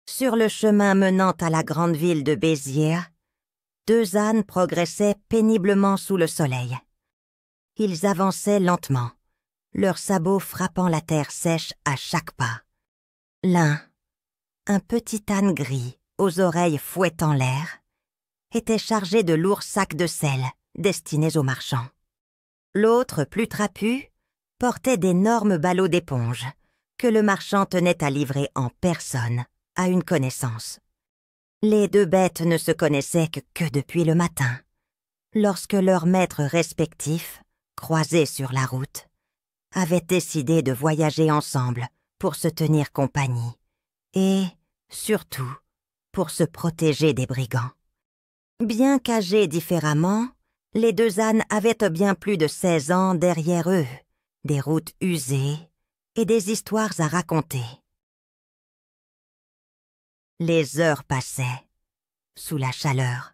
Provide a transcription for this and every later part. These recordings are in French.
Sur le chemin menant à la grande ville de Béziers, deux ânes progressaient péniblement sous le soleil. Ils avançaient lentement, leurs sabots frappant la terre sèche à chaque pas. L'un, un petit âne gris, aux oreilles fouettant l'air, était chargé de lourds sacs de sel destinés aux marchands. L'autre, plus trapu, portait d'énormes ballots d'éponge que le marchand tenait à livrer en personne à une connaissance. Les deux bêtes ne se connaissaient que depuis le matin, lorsque leurs maîtres respectifs, croisés sur la route, avaient décidé de voyager ensemble pour se tenir compagnie et, surtout, pour se protéger des brigands. Bien qu'âgés différemment, les deux ânes avaient bien plus de 16 ans derrière eux, des routes usées et des histoires à raconter. Les heures passaient. Sous la chaleur,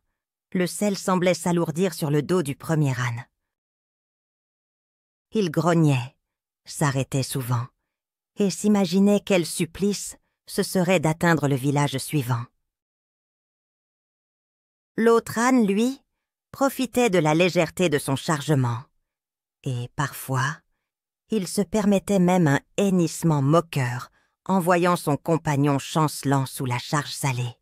le sel semblait s'alourdir sur le dos du premier âne. Il grognait, s'arrêtait souvent, et s'imaginait quel supplice ce serait d'atteindre le village suivant. L'autre âne, lui, profitait de la légèreté de son chargement, et parfois, il se permettait même un hennissement moqueur en voyant son compagnon chancelant sous la charge salée.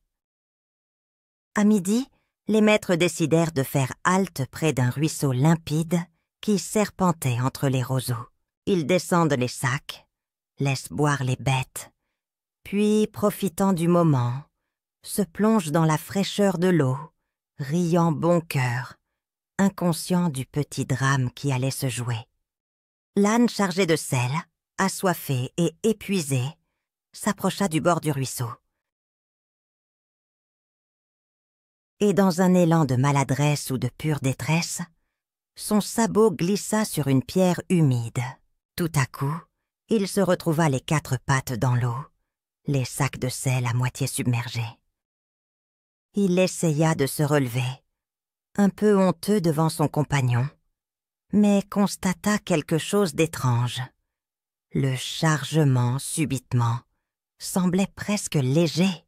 À midi, les maîtres décidèrent de faire halte près d'un ruisseau limpide qui serpentait entre les roseaux. Ils descendent les sacs, laissent boire les bêtes, puis, profitant du moment, se plongent dans la fraîcheur de l'eau, riant bon cœur, inconscient du petit drame qui allait se jouer. L'âne chargé de sel, assoiffé et épuisé, s'approcha du bord du ruisseau. Et dans un élan de maladresse ou de pure détresse, son sabot glissa sur une pierre humide. Tout à coup, il se retrouva les quatre pattes dans l'eau, les sacs de sel à moitié submergés. Il essaya de se relever, un peu honteux devant son compagnon, mais constata quelque chose d'étrange. Le chargement, subitement, semblait presque léger.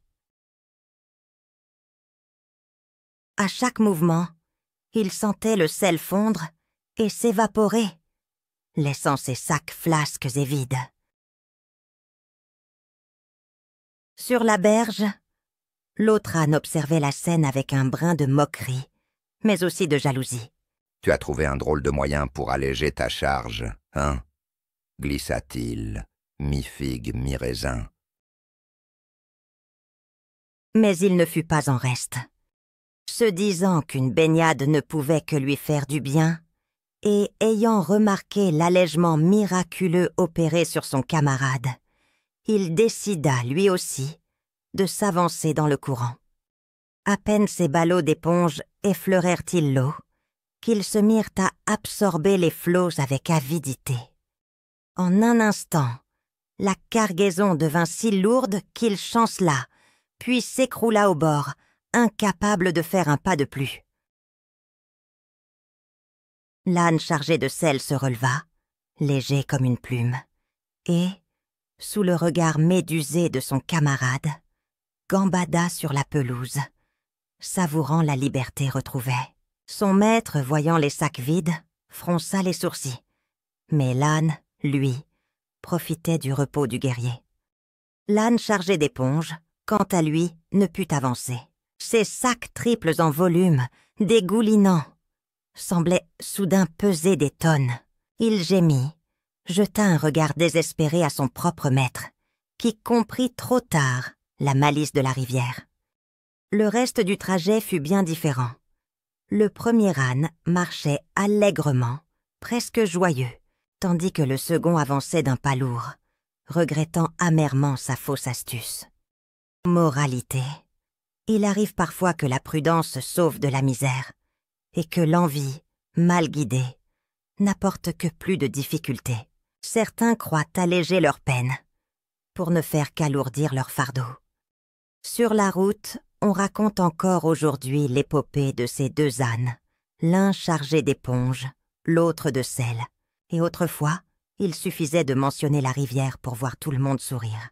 À chaque mouvement, il sentait le sel fondre et s'évaporer, laissant ses sacs flasques et vides. Sur la berge, l'autre âne observait la scène avec un brin de moquerie, mais aussi de jalousie. « Tu as trouvé un drôle de moyen pour alléger ta charge, hein ?» glissa-t-il, mi-figue, mi-raisin. Mais il ne fut pas en reste. Se disant qu'une baignade ne pouvait que lui faire du bien, et ayant remarqué l'allègement miraculeux opéré sur son camarade, il décida, lui aussi, de s'avancer dans le courant. À peine ses ballots d'éponge effleurèrent-ils l'eau, qu'ils se mirent à absorber les flots avec avidité. En un instant, la cargaison devint si lourde qu'il chancela, puis s'écroula au bord, incapable de faire un pas de plus. L'âne chargé de sel se releva, léger comme une plume, et, sous le regard médusé de son camarade, gambada sur la pelouse, savourant la liberté retrouvée. Son maître, voyant les sacs vides, fronça les sourcils, mais l'âne, lui, profitait du repos du guerrier. L'âne chargé d'éponge, quant à lui, ne put avancer. Ses sacs triples en volume, dégoulinants, semblaient soudain peser des tonnes. Il gémit, jeta un regard désespéré à son propre maître, qui comprit trop tard la malice de la rivière. Le reste du trajet fut bien différent. Le premier âne marchait allègrement, presque joyeux, tandis que le second avançait d'un pas lourd, regrettant amèrement sa fausse astuce. Moralité. Il arrive parfois que la prudence sauve de la misère, et que l'envie, mal guidée, n'apporte que plus de difficultés. Certains croient alléger leur peine, pour ne faire qu'alourdir leur fardeau. Sur la route, on raconte encore aujourd'hui l'épopée de ces deux ânes, l'un chargé d'éponge, l'autre de sel, et autrefois, il suffisait de mentionner la rivière pour voir tout le monde sourire.